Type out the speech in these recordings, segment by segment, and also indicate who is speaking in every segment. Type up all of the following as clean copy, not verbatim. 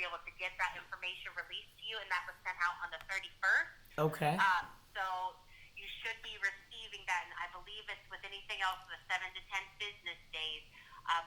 Speaker 1: be able to get that information released to you, and that was sent out on the 31st.
Speaker 2: Okay.
Speaker 1: So you should be receiving that, and I believe it's with anything else, the 7 to 10 business days.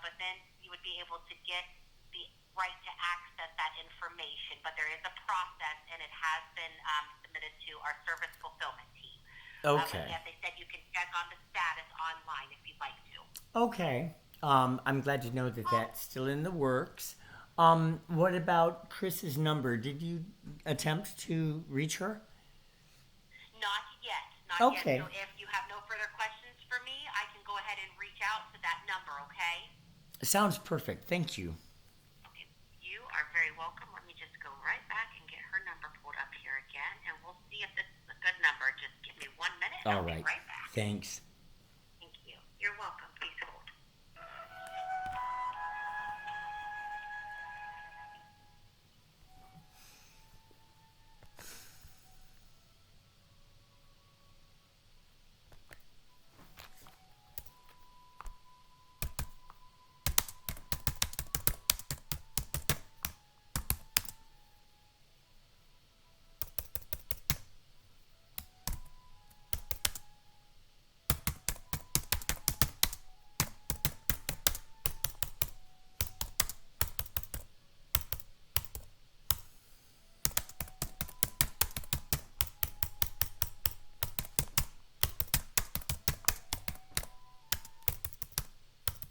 Speaker 1: But then you would be able to get the right to access that information. But there is a process, and it has been submitted to our service fulfillment team. But
Speaker 2: Okay.
Speaker 1: yes, they said you can check on the status online if you'd like to.
Speaker 2: Okay. I'm glad to know that that's still in the works. What about Chris's number? Did you attempt to reach her?
Speaker 1: Not yet, not yet. So
Speaker 2: Okay.
Speaker 1: if you have no further questions for me, I can go ahead and reach out to that number, okay?
Speaker 2: Sounds perfect. Thank you.
Speaker 1: Okay, you are very welcome. Let me just go right back and get her number pulled up here again, and we'll see if this is a good number. Just give me 1 minute, and
Speaker 2: All
Speaker 1: I'll be
Speaker 2: right.
Speaker 1: right back.
Speaker 2: Thanks.
Speaker 1: Thank you. You're welcome. Please hold.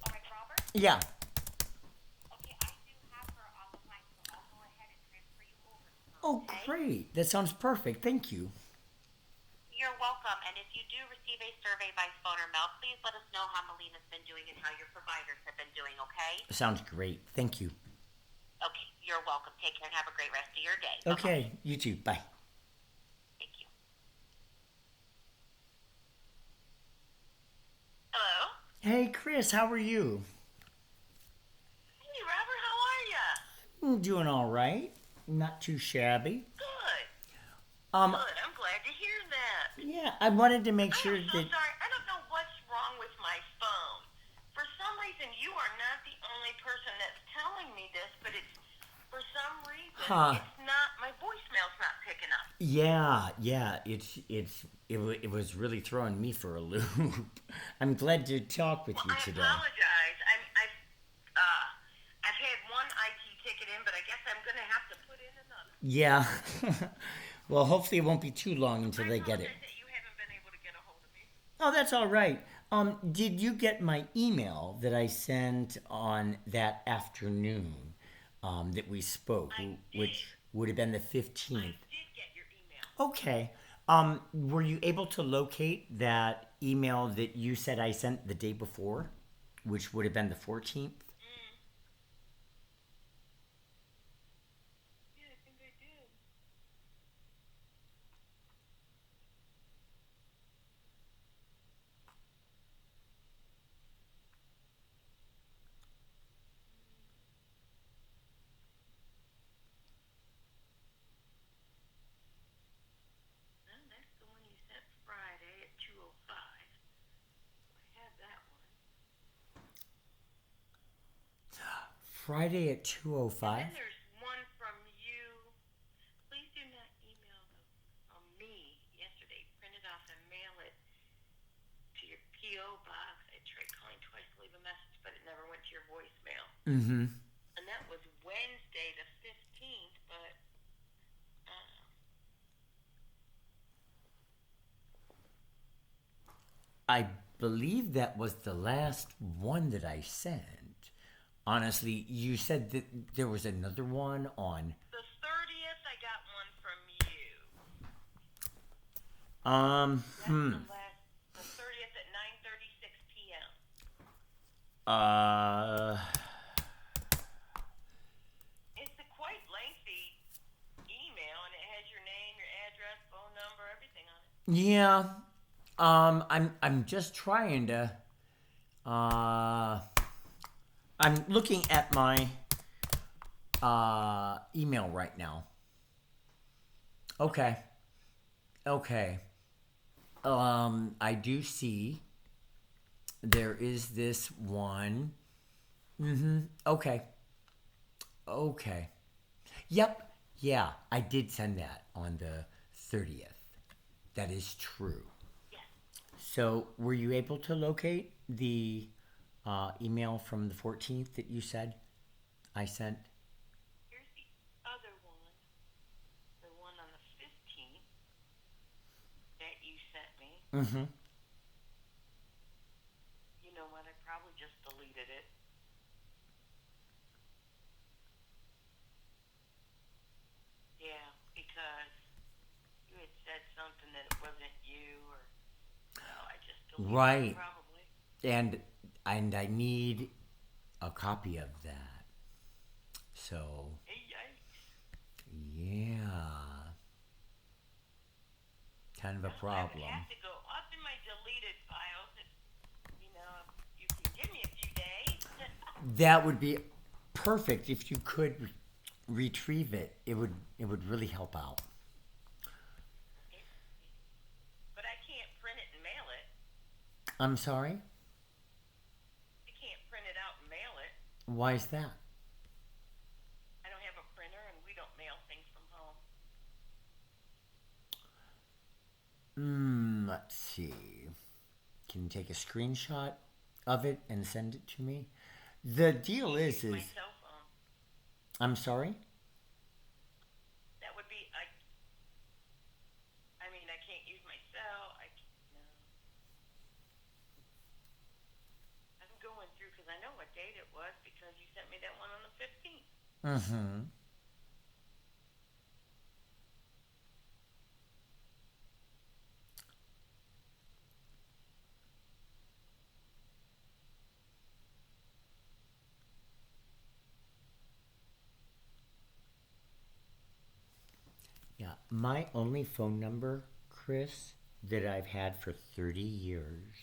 Speaker 1: All right, Robert?
Speaker 2: Yeah.
Speaker 1: Okay, I do have her on the line, so I'll go ahead and transfer you over to her,
Speaker 2: Oh,
Speaker 1: okay?
Speaker 2: great. That sounds perfect. Thank you.
Speaker 1: You're welcome. And if you do receive a survey by phone or mail, please let us know how Molina's been doing and how your providers have been doing, okay?
Speaker 2: Sounds great. Thank you.
Speaker 1: Okay, you're welcome. Take care and have a great rest of your day. Bye-bye.
Speaker 2: Okay. You too. Bye.
Speaker 1: Thank you. Hello?
Speaker 2: Hey, Chris. How are you?
Speaker 1: Hey, Robert, how are ya?
Speaker 2: Doing all right. Not too shabby.
Speaker 1: Good.
Speaker 2: Um.
Speaker 1: Good. I'm glad to hear that.
Speaker 2: Yeah. I wanted to make
Speaker 1: I
Speaker 2: sure
Speaker 1: am so
Speaker 2: that.
Speaker 1: sorry. I don't know what's wrong with my phone. For some reason, you are not the only person that's telling me this, but it's for some reason
Speaker 2: Huh.
Speaker 1: it's not. My voicemail's not picking up.
Speaker 2: Yeah. Yeah. It was really throwing me for a loop. I'm glad to talk with
Speaker 1: Well,
Speaker 2: you
Speaker 1: I
Speaker 2: today.
Speaker 1: apologize. I've had one IT ticket in, but I guess I'm gonna have to put in another.
Speaker 2: Yeah. Well, hopefully it won't be too long until
Speaker 1: I
Speaker 2: they get it.
Speaker 1: apologize that you haven't been able to get a hold of me.
Speaker 2: Oh, that's all right. Did you get my email that I sent on that afternoon that we spoke,
Speaker 1: I
Speaker 2: which
Speaker 1: did.
Speaker 2: would have been the
Speaker 1: I
Speaker 2: 15th?
Speaker 1: did get your email.
Speaker 2: Okay. Were you able to locate that email that you said I sent the day before, which would have been the 14th?
Speaker 1: Mm. Yeah, I think I did. No, that's the one you sent Friday at 2:05. I have that one.
Speaker 2: Friday at
Speaker 1: And
Speaker 2: 2:05?
Speaker 1: then there's one from you. Please do not email me yesterday. Print it off and mail it to your P.O. box. I tried calling twice to leave a message, but it never went to your voicemail.
Speaker 2: Mm-hmm.
Speaker 1: And that was Wednesday the 15th, but uh,
Speaker 2: I believe that was the last one that I sent. Honestly, you said that there was another one on.
Speaker 1: the 30th I got one from you.
Speaker 2: Um,
Speaker 1: That's
Speaker 2: hmm.
Speaker 1: the 30th at 9:36 p.m.
Speaker 2: Uh,
Speaker 1: It's a quite lengthy email, and it has your name, your address, phone number, everything on it.
Speaker 2: yeah. I'm just trying to. Uh, I'm looking at my email right now. Okay. Okay. I do see there is this one. Mm-hmm. Okay. Okay. Yep. Yeah, I did send that on the 30th. That is true.
Speaker 1: Yes.
Speaker 2: So, were you able to locate the email from the 14th that you said I sent?
Speaker 1: Here's the other one, the one on the 15th that you sent me.
Speaker 2: Mm-hmm.
Speaker 1: You know what? I probably just deleted it. Yeah, because you had said something that it wasn't you, or so I just deleted it
Speaker 2: Right.
Speaker 1: probably.
Speaker 2: And I need a copy of that. So,
Speaker 1: Hey, yikes.
Speaker 2: yeah, kind of a
Speaker 1: Well, I would
Speaker 2: problem.
Speaker 1: have to go up in my deleted files if, you can give me a few days.
Speaker 2: That would be perfect if you could retrieve it. It would really help out.
Speaker 1: But I can't print it and mail it.
Speaker 2: I'm sorry.
Speaker 1: I can't print it out and mail it.
Speaker 2: Why is that?
Speaker 1: I don't have a printer and we don't mail things from home.
Speaker 2: Let's see. Can you take a screenshot of it and send it to me? The deal
Speaker 1: Use my
Speaker 2: is
Speaker 1: cell phone.
Speaker 2: I'm sorry.
Speaker 1: That would be, I mean, I can't use my cell. No. I'm going through because I know what date it was because you sent me that one on the 15th.
Speaker 2: Mm-hmm. Yeah, my only phone number, Chris, that I've had for 30 years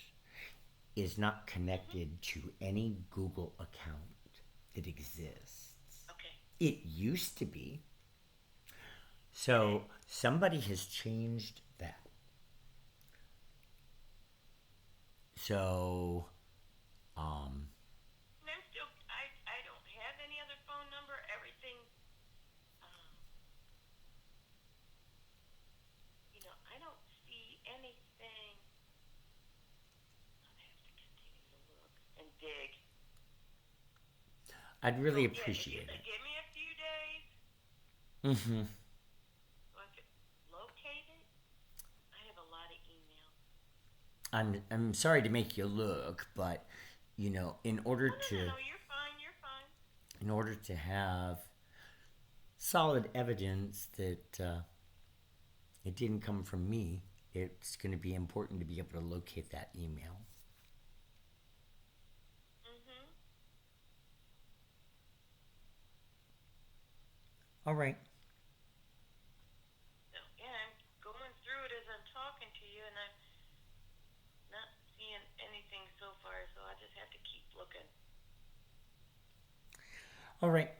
Speaker 2: is not
Speaker 1: Mm-hmm.
Speaker 2: connected to any Google account that exists.
Speaker 1: Okay.
Speaker 2: It used to be.
Speaker 1: Okay.
Speaker 2: So somebody has changed that. So, um,
Speaker 1: And I don't have any other phone number. Everything, um, I don't see anything. I'll have to continue to look and dig.
Speaker 2: I'd
Speaker 1: So
Speaker 2: really
Speaker 1: yeah, if you
Speaker 2: appreciate
Speaker 1: could
Speaker 2: it.
Speaker 1: give me a few days
Speaker 2: Mm-hmm.
Speaker 1: so I could locate it. I have a lot of emails.
Speaker 2: I'm sorry to make you look, but in order
Speaker 1: Oh, no, no,
Speaker 2: to
Speaker 1: no. You're fine. You're fine.
Speaker 2: in order to have solid evidence that it didn't come from me, it's going to be important to be able to locate that email.
Speaker 1: Mm-hmm.
Speaker 2: All right.
Speaker 1: So yeah, I'm going through it as I'm talking to you, and I'm not seeing anything so far. So I just have to keep looking.
Speaker 2: All right.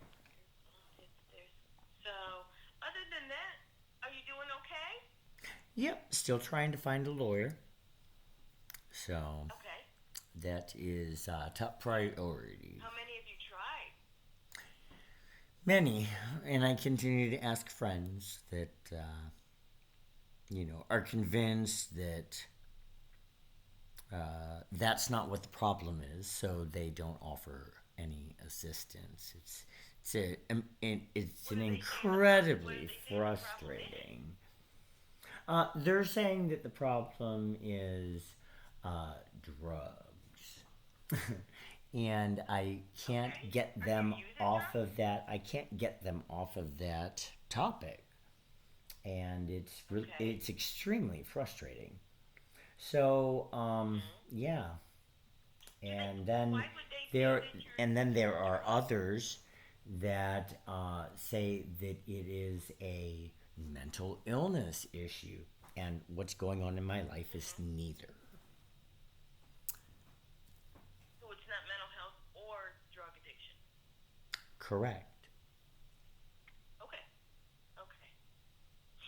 Speaker 1: So, other than that, are you doing okay?
Speaker 2: Yep. Still trying to find a lawyer. So
Speaker 1: Okay.
Speaker 2: that is top priority.
Speaker 1: How many have you tried?
Speaker 2: Many, and I continue to ask friends that are convinced that that's not what the problem is, so they don't offer any assistance. It's
Speaker 1: What
Speaker 2: an
Speaker 1: are they saying the problem? What are
Speaker 2: incredibly
Speaker 1: they saying the problem is?
Speaker 2: frustrating. They're saying that the problem is drugs. And I can't
Speaker 1: Okay.
Speaker 2: get
Speaker 1: Are you
Speaker 2: them
Speaker 1: using
Speaker 2: off
Speaker 1: drugs?
Speaker 2: of that. I can't get them off of that topic, and
Speaker 1: Okay.
Speaker 2: it's extremely frustrating. So,
Speaker 1: Mm-hmm.
Speaker 2: yeah,
Speaker 1: Do they?
Speaker 2: and then
Speaker 1: Why would they feel
Speaker 2: there
Speaker 1: that you're
Speaker 2: and then there
Speaker 1: using
Speaker 2: are
Speaker 1: drugs?
Speaker 2: others that say that it is a mental illness issue, and what's going on in my life is
Speaker 1: Mm-hmm.
Speaker 2: neither.
Speaker 1: So it's not mental health or drug addiction.
Speaker 2: Correct.
Speaker 1: Okay. Okay.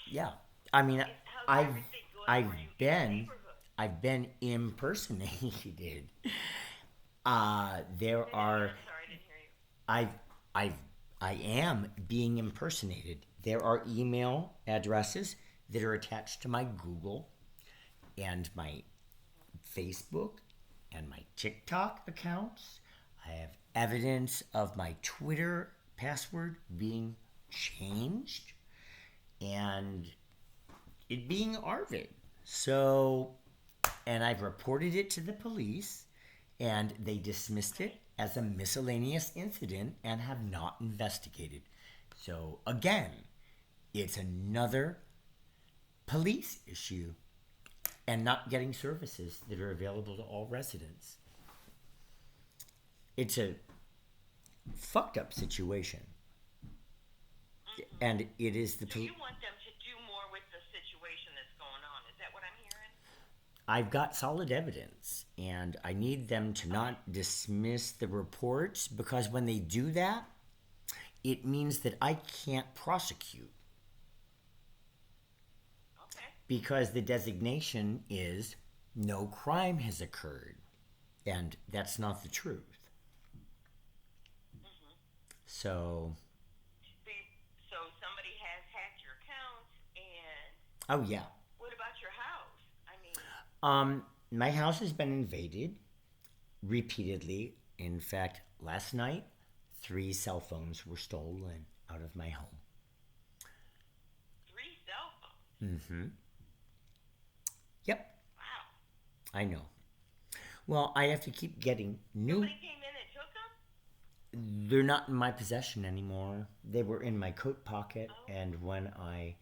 Speaker 2: Yeah. I mean,
Speaker 1: And how's
Speaker 2: I've
Speaker 1: everything going for
Speaker 2: I've
Speaker 1: you in the
Speaker 2: been
Speaker 1: neighborhood?
Speaker 2: I've been impersonated.
Speaker 1: Say
Speaker 2: There
Speaker 1: that again.
Speaker 2: are
Speaker 1: I'm sorry, I didn't hear you.
Speaker 2: I've I've I am being impersonated. There are email addresses that are attached to my Google and my Facebook and my TikTok accounts. I have evidence of my Twitter password being changed and it being Arvid. So, and I've reported it to the police and they dismissed it as a miscellaneous incident and have not investigated. So, again, it's another police issue and not getting services that are available to all residents. It's a fucked up situation. And it is the
Speaker 3: So you want them to do more with the situation that's going on. Is that what I'm hearing?
Speaker 2: I've got solid evidence and I need them to not dismiss the reports because when they do that, it means that I can't prosecute
Speaker 3: Okay.
Speaker 2: because the designation is no crime has occurred. And that's not the truth. So,
Speaker 3: So somebody has hacked your accounts, and
Speaker 2: oh yeah.
Speaker 3: what about your house? I mean,
Speaker 2: My house has been invaded repeatedly. In fact, last night, 3 cell phones were stolen out of my home.
Speaker 3: 3 cell phones.
Speaker 2: Mm-hmm. Yep,
Speaker 3: Wow.
Speaker 2: I know. Well, I have to keep getting new.
Speaker 3: Somebody came in and took them?
Speaker 2: They're not in my possession anymore. They were in my coat pocket, and when I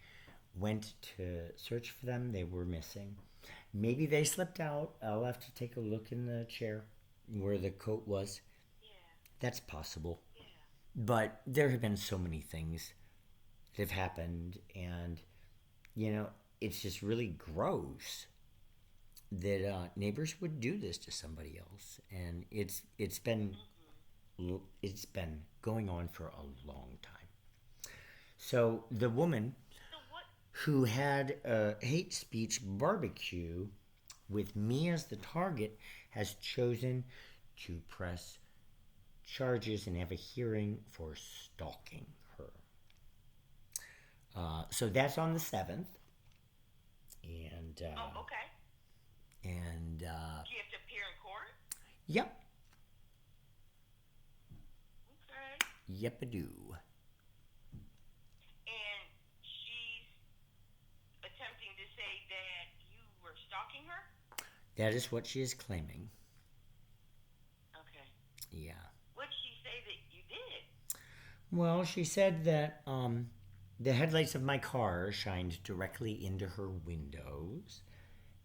Speaker 2: went to search for them, they were missing. Maybe they slipped out. I'll have to take a look in the chair where the coat was.
Speaker 3: Yeah.
Speaker 2: That's possible.
Speaker 3: Yeah.
Speaker 2: But there have been so many things that have happened, and it's just really gross that neighbors would do this to somebody else, and it's been going on for a long time. So the woman
Speaker 3: So what?
Speaker 2: who had a hate speech barbecue with me as the target has chosen to press charges and have a hearing for stalking her. So that's on the 7th. And
Speaker 3: Oh, okay.
Speaker 2: and
Speaker 3: Do you have to appear in court?
Speaker 2: yep,
Speaker 3: Okay.
Speaker 2: yep, I do.
Speaker 3: And she's attempting to say that you were stalking her?
Speaker 2: That is what she is claiming.
Speaker 3: Okay.
Speaker 2: Yeah.
Speaker 3: What'd she say that you did?
Speaker 2: Well, she said that the headlights of my car shined directly into her windows,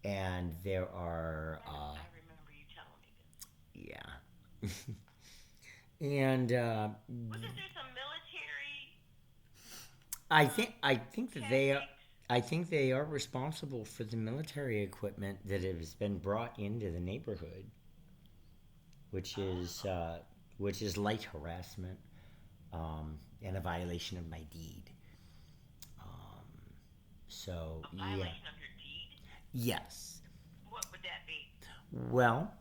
Speaker 2: and there are
Speaker 3: I remember you telling me this.
Speaker 2: yeah. And
Speaker 3: Wasn't there some military
Speaker 2: I think that
Speaker 3: tactics?
Speaker 2: I think they are responsible for the military equipment that has been brought into the neighborhood, which is light harassment and a violation of my deed. So
Speaker 3: A
Speaker 2: yeah,
Speaker 3: violation of your deed?
Speaker 2: yes.
Speaker 3: What would that be?
Speaker 2: Well,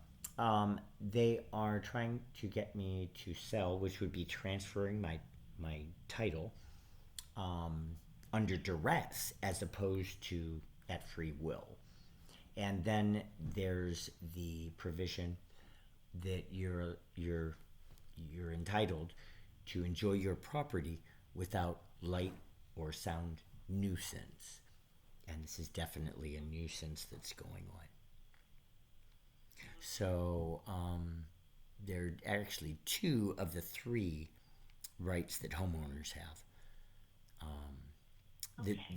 Speaker 2: they are trying to get me to sell, which would be transferring my title under duress as opposed to at free will. And then there's the provision that you're entitled to enjoy your property without light or sound nuisance. And this is definitely a nuisance that's going on. So there are actually 2 of the 3 rights that homeowners have that,
Speaker 3: Okay.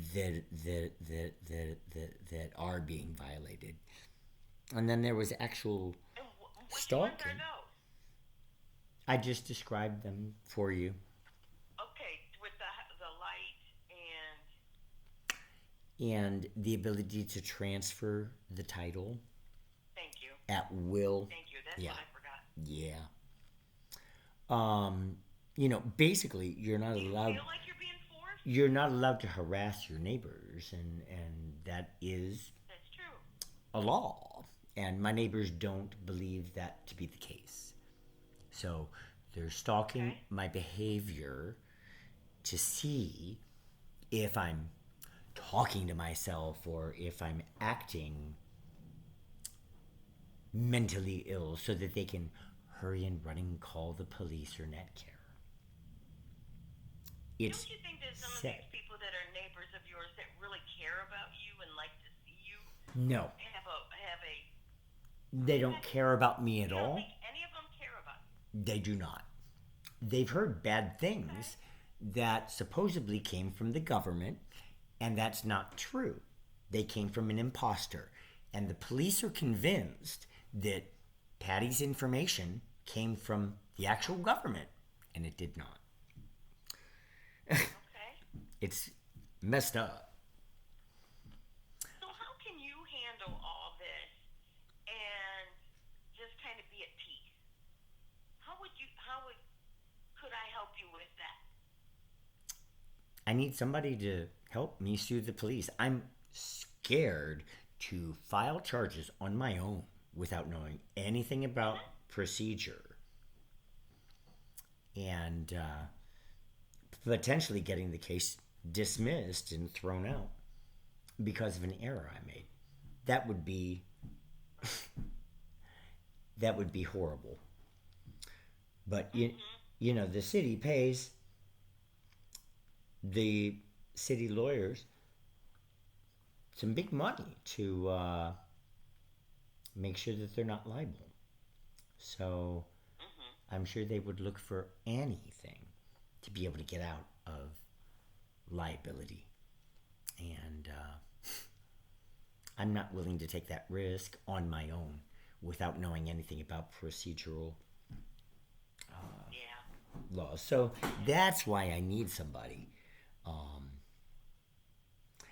Speaker 2: that are being violated. And then there was actual
Speaker 3: And which ones are
Speaker 2: stalking.
Speaker 3: those?
Speaker 2: I just described them for you.
Speaker 3: Okay, with the light
Speaker 2: And the ability to transfer the title
Speaker 3: thank you.
Speaker 2: at will.
Speaker 3: Thank you. That's
Speaker 2: Yeah.
Speaker 3: what I forgot.
Speaker 2: Yeah. Basically,
Speaker 3: Do you feel like you're being forced?
Speaker 2: you're not allowed to harass your neighbors, and that is
Speaker 3: That's true.
Speaker 2: a law. And my neighbors don't believe that to be the case. So they're stalking
Speaker 3: Okay.
Speaker 2: my behavior to see if I'm talking to myself or if I'm acting mentally ill so that they can hurry and run and call the police or Netcare. It's
Speaker 3: Don't you think that some of
Speaker 2: sad.
Speaker 3: these people that are neighbors of yours that really care about you and like to see you
Speaker 2: No,
Speaker 3: have a
Speaker 2: they don't
Speaker 3: okay?
Speaker 2: care about me at
Speaker 3: You don't
Speaker 2: all.
Speaker 3: think any of them care about you?
Speaker 2: They do not. They've heard bad
Speaker 3: Okay.
Speaker 2: things that supposedly came from the government, and that's not true. They came from an imposter. And the police are convinced that Patty's information came from the actual government, and it did not.
Speaker 3: Okay.
Speaker 2: It's messed up.
Speaker 3: So how can you handle all this and just kind of be at peace? Could I help you with that?
Speaker 2: I need somebody to help me sue the police. I'm scared to file charges on my own without knowing anything about procedure and potentially getting the case dismissed and thrown out because of an error I made. That would be that would be horrible. But you know, the city pays the city lawyers some big money to make sure that they're not liable. So I'm sure they would look for anything to be able to get out of liability. And I'm not willing to take that risk on my own without knowing anything about procedural
Speaker 3: Yeah.
Speaker 2: laws. So that's why I need somebody.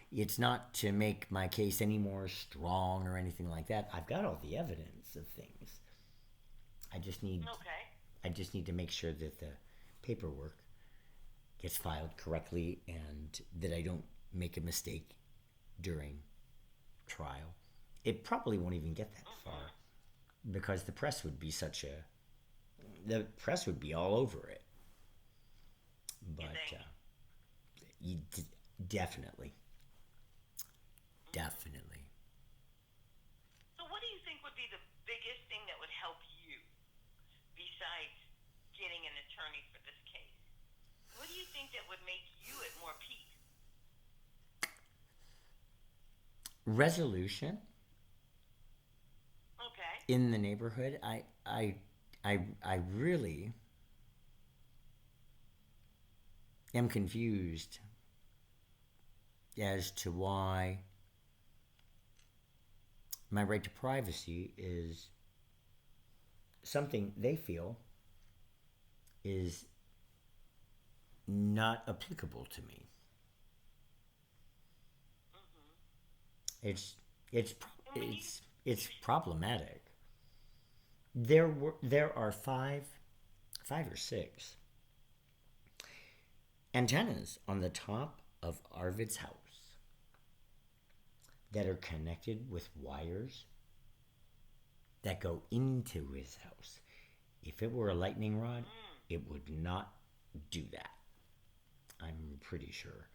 Speaker 2: It's not to make my case any more strong or anything like that. I've got all the evidence of things. I just need
Speaker 3: Okay.
Speaker 2: I just need to make sure that the paperwork gets filed correctly and that I don't make a mistake during trial. It probably won't even get that far because the press would be all over it. But
Speaker 3: think?
Speaker 2: you definitely, definitely.
Speaker 3: So what do you think would be the biggest thing that would help you besides getting an attorney for this case? What do you think that would make you at more peace?
Speaker 2: Resolution
Speaker 3: Okay.
Speaker 2: in the neighborhood. I really am confused as to why my right to privacy is something they feel is not applicable to me. It's it's it's problematic. There are five or six antennas on the top of Arvid's house that are connected with wires that go into his house. If it were a lightning rod, it would not do that. I'm pretty sure.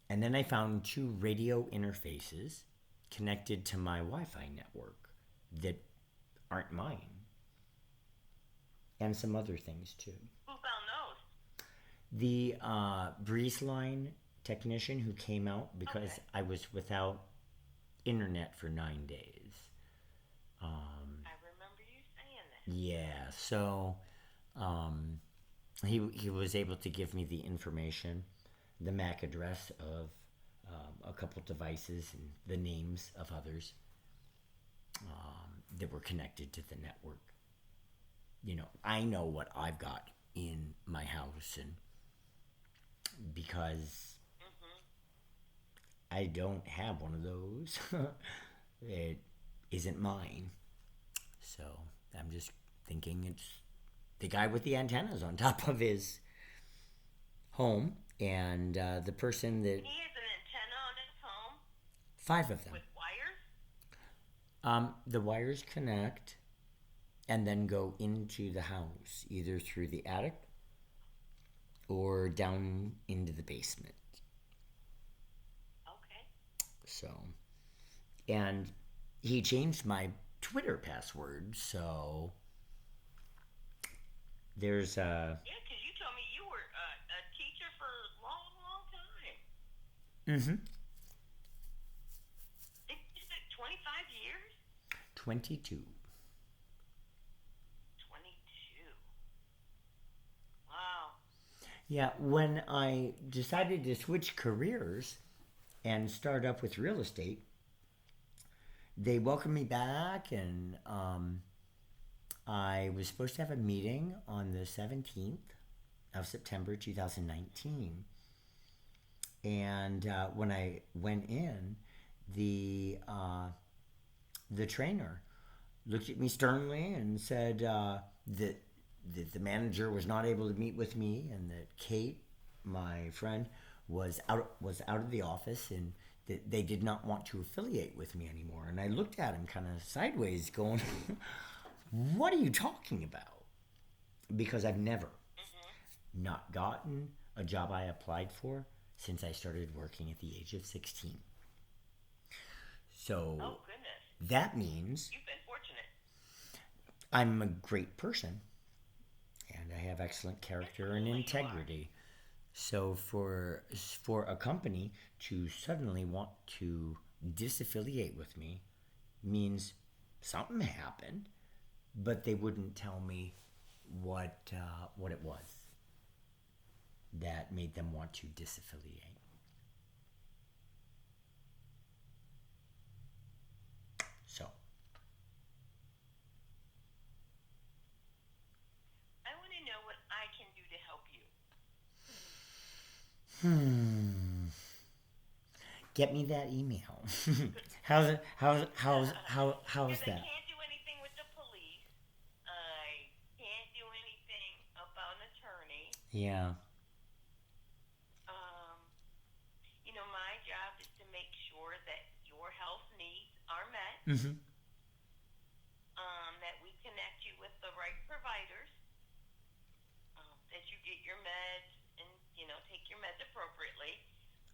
Speaker 2: And then I found two radio interfaces connected to my Wi-Fi network that aren't mine. And some other things too.
Speaker 3: Who found those?
Speaker 2: The breeze line technician who came out because
Speaker 3: Okay.
Speaker 2: I was without internet for 9 days.
Speaker 3: I remember you saying that.
Speaker 2: Yeah, so he was able to give me the information, the MAC address of a couple devices and the names of others that were connected to the network. You know, I know what I've got in my house, and because I don't have one of those, it isn't mine. So I'm just thinking it's the guy with the antennas on top of his home, and the person that
Speaker 3: He has an antenna on his home
Speaker 2: 5 of them.
Speaker 3: with wires.
Speaker 2: The wires connect and then go into the house, either through the attic or down into the basement.
Speaker 3: Okay.
Speaker 2: So, and he changed my Twitter password, so there's a.
Speaker 3: Yeah, because you told me you were a teacher for a long, long time.
Speaker 2: Mm-hmm.
Speaker 3: Is it 25 years?
Speaker 2: 22.
Speaker 3: 22. Wow.
Speaker 2: Yeah, when I decided to switch careers and start up with real estate, they welcomed me back, and I was supposed to have a meeting on the 17th of September 2019. And when I went in, the the trainer looked at me sternly and said that the manager was not able to meet with me, and that Kate, my friend, was out of the office, and that they did not want to affiliate with me anymore. And I looked at him kind of sideways, going, "What are you talking about?" Because I've never not gotten a job I applied for since I started working at the age of 16. So
Speaker 3: Oh, goodness.
Speaker 2: that means
Speaker 3: You've been fortunate.
Speaker 2: I'm a great person, and I have excellent character and integrity. So for a company to suddenly want to disaffiliate with me means something happened, but they wouldn't tell me what it was that made them want to disaffiliate. So
Speaker 3: I want to know what I can do to help you.
Speaker 2: get me that email. How's
Speaker 3: Because I
Speaker 2: that?
Speaker 3: can't do anything with the police. I can't do anything about an attorney.
Speaker 2: Yeah.
Speaker 3: Um, my job is to make sure that your health needs are met.
Speaker 2: Mm-hmm.
Speaker 3: That we connect you with the right providers. That you get your meds and take your meds appropriately.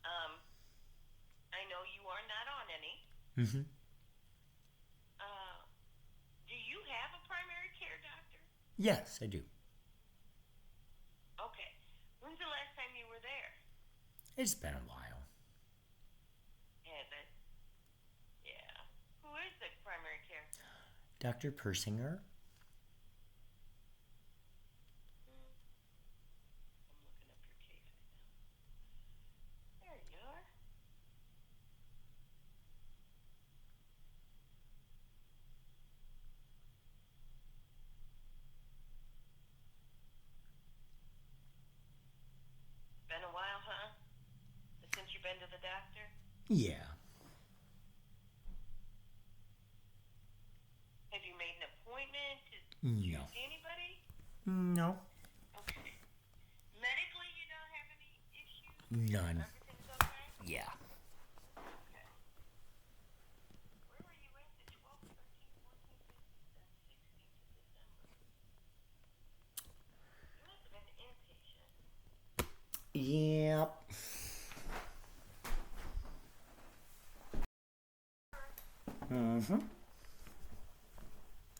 Speaker 3: I know you are not on any.
Speaker 2: Mm-hmm.
Speaker 3: Do you have a primary care doctor?
Speaker 2: Yes, I do.
Speaker 3: Okay. When's the last time you were there?
Speaker 2: It's been a while.
Speaker 3: Has it? Yeah. Who is the primary care?
Speaker 2: Dr. Persinger?
Speaker 3: I'm looking up your case right now. There you are. Been a while, huh? Since you've been to the doctor?
Speaker 2: Yeah.
Speaker 3: Have you made an appointment? Did you
Speaker 2: No.
Speaker 3: see anybody?
Speaker 2: No.
Speaker 3: Okay. Medically, you don't have any issues?
Speaker 2: None.
Speaker 3: Everything's okay?
Speaker 2: Yeah.
Speaker 3: Okay. Where were you at the 12th, 13th, 14th, 15th, 16th of December? You must have been an inpatient.
Speaker 2: Yep. Mm-hmm.